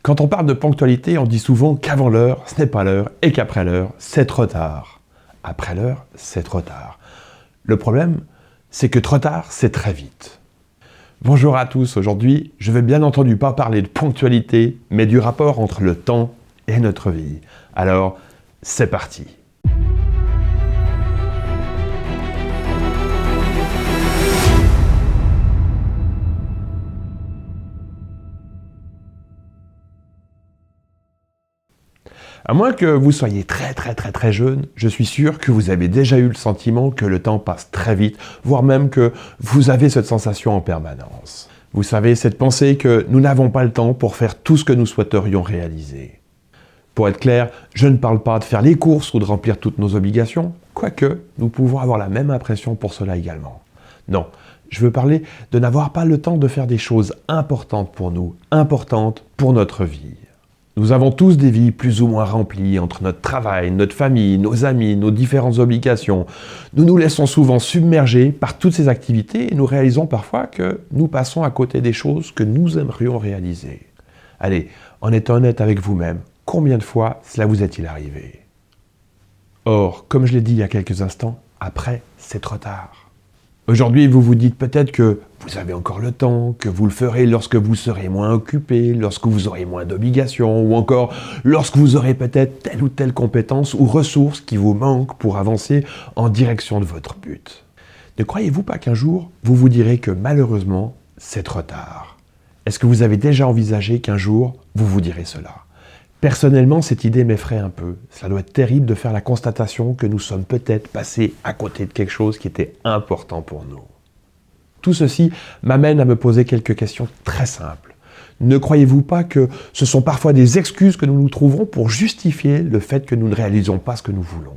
Quand on parle de ponctualité, on dit souvent qu'avant l'heure, ce n'est pas l'heure, et qu'après l'heure, c'est trop tard. Après l'heure, c'est trop tard. Le problème, c'est que trop tard, c'est très vite. Bonjour à tous, aujourd'hui, je vais bien entendu pas parler de ponctualité, mais du rapport entre le temps et notre vie. Alors, c'est parti. À moins que vous soyez très jeune, je suis sûr que vous avez déjà eu le sentiment que le temps passe très vite, voire même que vous avez cette sensation en permanence. Vous savez, cette pensée que nous n'avons pas le temps pour faire tout ce que nous souhaiterions réaliser. Pour être clair, je ne parle pas de faire les courses ou de remplir toutes nos obligations, quoique nous pouvons avoir la même impression pour cela également. Non, je veux parler de n'avoir pas le temps de faire des choses importantes pour nous, importantes pour notre vie. Nous avons tous des vies plus ou moins remplies entre notre travail, notre famille, nos amis, nos différentes obligations. Nous nous laissons souvent submerger par toutes ces activités et nous réalisons parfois que nous passons à côté des choses que nous aimerions réaliser. Allez, en étant honnête avec vous-même, combien de fois cela vous est-il arrivé? Or, comme je l'ai dit il y a quelques instants, après, c'est trop tard. Aujourd'hui, vous vous dites peut-être que vous avez encore le temps, que vous le ferez lorsque vous serez moins occupé, lorsque vous aurez moins d'obligations, ou encore lorsque vous aurez peut-être telle ou telle compétence ou ressource qui vous manque pour avancer en direction de votre but. Ne croyez-vous pas qu'un jour, vous vous direz que malheureusement, c'est trop tard? Est-ce que vous avez déjà envisagé qu'un jour, vous vous direz cela? Personnellement, cette idée m'effraie un peu. Cela doit être terrible de faire la constatation que nous sommes peut-être passés à côté de quelque chose qui était important pour nous. Tout ceci m'amène à me poser quelques questions très simples. Ne croyez-vous pas que ce sont parfois des excuses que nous nous trouvons pour justifier le fait que nous ne réalisons pas ce que nous voulons?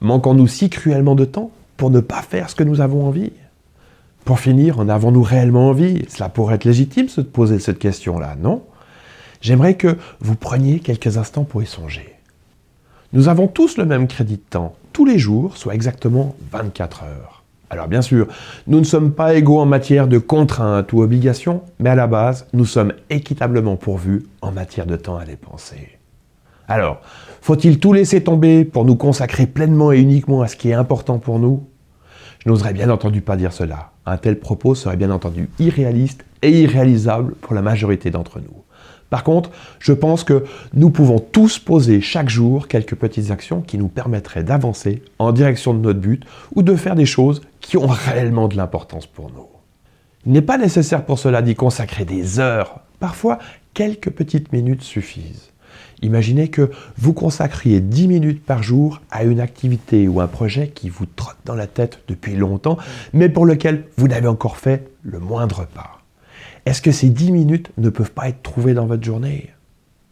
Manquons-nous si cruellement de temps pour ne pas faire ce que nous avons envie? Pour finir, en avons-nous réellement envie? Cela pourrait être légitime de se poser cette question-là, non? J'aimerais que vous preniez quelques instants pour y songer. Nous avons tous le même crédit de temps, tous les jours, soit exactement 24 heures. Alors bien sûr, nous ne sommes pas égaux en matière de contraintes ou obligations, mais à la base, nous sommes équitablement pourvus en matière de temps à dépenser. Alors, faut-il tout laisser tomber pour nous consacrer pleinement et uniquement à ce qui est important pour nous? Je n'oserais bien entendu pas dire cela. Un tel propos serait bien entendu irréaliste et irréalisable pour la majorité d'entre nous. Par contre, je pense que nous pouvons tous poser chaque jour quelques petites actions qui nous permettraient d'avancer en direction de notre but ou de faire des choses qui ont réellement de l'importance pour nous. Il n'est pas nécessaire pour cela d'y consacrer des heures. Parfois, quelques petites minutes suffisent. Imaginez que vous consacriez 10 minutes par jour à une activité ou un projet qui vous trotte dans la tête depuis longtemps, mais pour lequel vous n'avez encore fait le moindre pas. Est-ce que ces 10 minutes ne peuvent pas être trouvées dans votre journée?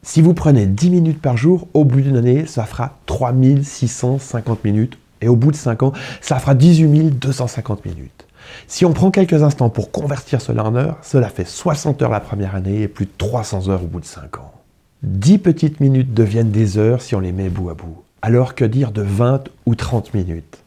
Si vous prenez 10 minutes par jour, au bout d'une année, ça fera 3650 minutes. Et au bout de 5 ans, ça fera 18 250 minutes. Si on prend quelques instants pour convertir cela en heures, cela fait 60 heures la première année et plus de 300 heures au bout de 5 ans. 10 petites minutes deviennent des heures si on les met bout à bout. Alors que dire de 20 ou 30 minutes?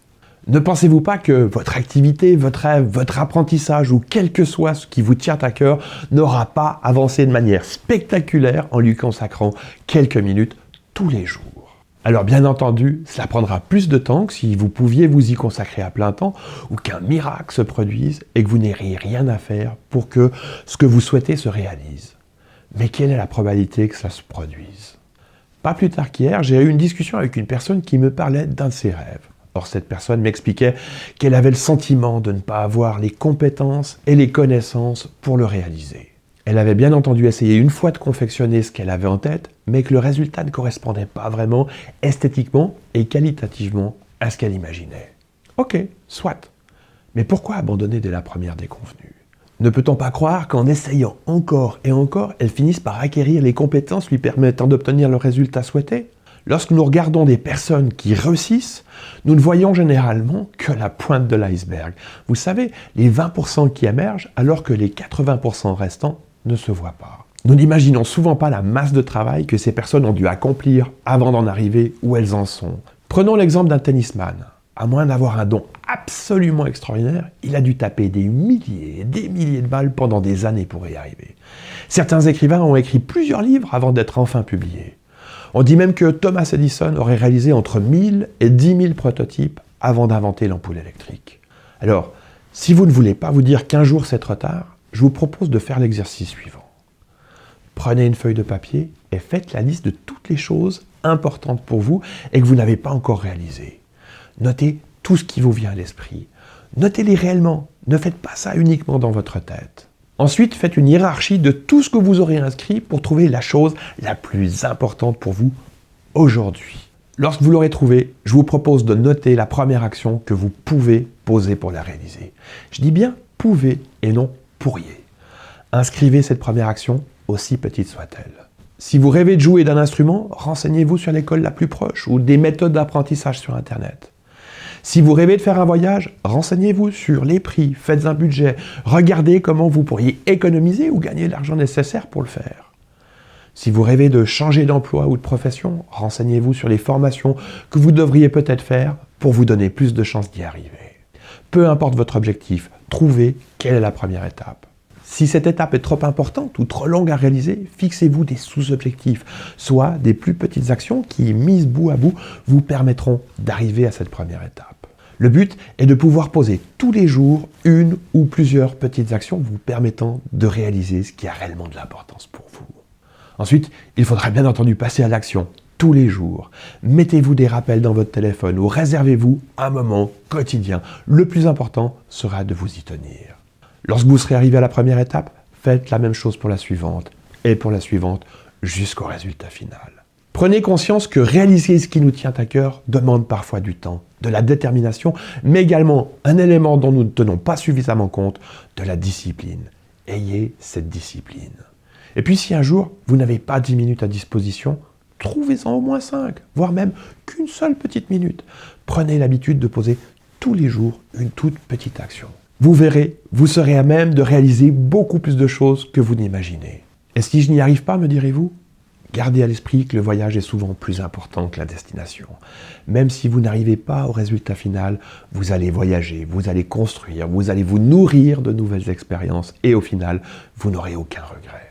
Ne pensez-vous pas que votre activité, votre rêve, votre apprentissage ou quel que soit ce qui vous tient à cœur n'aura pas avancé de manière spectaculaire en lui consacrant quelques minutes tous les jours? Alors bien entendu, cela prendra plus de temps que si vous pouviez vous y consacrer à plein temps ou qu'un miracle se produise et que vous n'ayez rien à faire pour que ce que vous souhaitez se réalise. Mais quelle est la probabilité que cela se produise? Pas plus tard qu'hier, j'ai eu une discussion avec une personne qui me parlait d'un de ses rêves. Or, cette personne m'expliquait qu'elle avait le sentiment de ne pas avoir les compétences et les connaissances pour le réaliser. Elle avait bien entendu essayé une fois de confectionner ce qu'elle avait en tête, mais que le résultat ne correspondait pas vraiment esthétiquement et qualitativement à ce qu'elle imaginait. Ok, soit. Mais pourquoi abandonner dès la première déconvenue? Ne peut-on pas croire qu'en essayant encore et encore, elle finisse par acquérir les compétences lui permettant d'obtenir le résultat souhaité? Lorsque nous regardons des personnes qui réussissent, nous ne voyons généralement que la pointe de l'iceberg. Vous savez, les 20% qui émergent alors que les 80% restants ne se voient pas. Nous n'imaginons souvent pas la masse de travail que ces personnes ont dû accomplir avant d'en arriver où elles en sont. Prenons l'exemple d'un tennisman. à moins d'avoir un don absolument extraordinaire, il a dû taper des milliers et des milliers de balles pendant des années pour y arriver. Certains écrivains ont écrit plusieurs livres avant d'être enfin publiés. On dit même que Thomas Edison aurait réalisé entre 1000 et 10 000 prototypes avant d'inventer l'ampoule électrique. Alors, si vous ne voulez pas vous dire qu'un jour c'est trop tard, je vous propose de faire l'exercice suivant. Prenez une feuille de papier et faites la liste de toutes les choses importantes pour vous et que vous n'avez pas encore réalisées. Notez tout ce qui vous vient à l'esprit. Notez-les réellement. Ne faites pas ça uniquement dans votre tête. Ensuite, faites une hiérarchie de tout ce que vous aurez inscrit pour trouver la chose la plus importante pour vous aujourd'hui. Lorsque vous l'aurez trouvé, je vous propose de noter la première action que vous pouvez poser pour la réaliser. Je dis bien pouvez et non pourriez. Inscrivez cette première action, aussi petite soit-elle. Si vous rêvez de jouer d'un instrument, renseignez-vous sur l'école la plus proche ou des méthodes d'apprentissage sur Internet. Si vous rêvez de faire un voyage, renseignez-vous sur les prix, faites un budget, regardez comment vous pourriez économiser ou gagner l'argent nécessaire pour le faire. Si vous rêvez de changer d'emploi ou de profession, renseignez-vous sur les formations que vous devriez peut-être faire pour vous donner plus de chances d'y arriver. Peu importe votre objectif, trouvez quelle est la première étape. Si cette étape est trop importante ou trop longue à réaliser, fixez-vous des sous-objectifs, soit des plus petites actions qui, mises bout à bout, vous permettront d'arriver à cette première étape. Le but est de pouvoir poser tous les jours une ou plusieurs petites actions vous permettant de réaliser ce qui a réellement de l'importance pour vous. Ensuite, il faudra bien entendu passer à l'action tous les jours. Mettez-vous des rappels dans votre téléphone ou réservez-vous un moment quotidien. Le plus important sera de vous y tenir. Lorsque vous serez arrivé à la première étape, faites la même chose pour la suivante et pour la suivante jusqu'au résultat final. Prenez conscience que réaliser ce qui nous tient à cœur demande parfois du temps, de la détermination, mais également un élément dont nous ne tenons pas suffisamment compte, de la discipline. Ayez cette discipline. Et puis si un jour vous n'avez pas 10 minutes à disposition, trouvez-en au moins 5, voire même qu'une seule petite minute. Prenez l'habitude de poser tous les jours une toute petite action. Vous verrez, vous serez à même de réaliser beaucoup plus de choses que vous n'imaginez. Et si je n'y arrive pas, me direz-vous ? Gardez à l'esprit que le voyage est souvent plus important que la destination. Même si vous n'arrivez pas au résultat final, vous allez voyager, vous allez construire, vous allez vous nourrir de nouvelles expériences et au final, vous n'aurez aucun regret.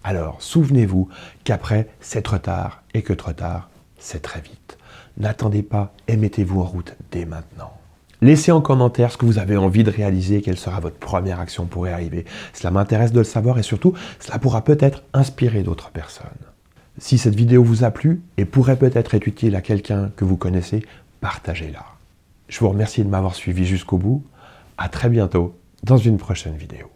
Alors, souvenez-vous qu'après, c'est trop tard et que trop tard, c'est très vite. N'attendez pas et mettez-vous en route dès maintenant. Laissez en commentaire ce que vous avez envie de réaliser, quelle sera votre première action pour y arriver. Cela m'intéresse de le savoir et surtout, cela pourra peut-être inspirer d'autres personnes. Si cette vidéo vous a plu et pourrait peut-être être utile à quelqu'un que vous connaissez, partagez-la. Je vous remercie de m'avoir suivi jusqu'au bout. À très bientôt dans une prochaine vidéo.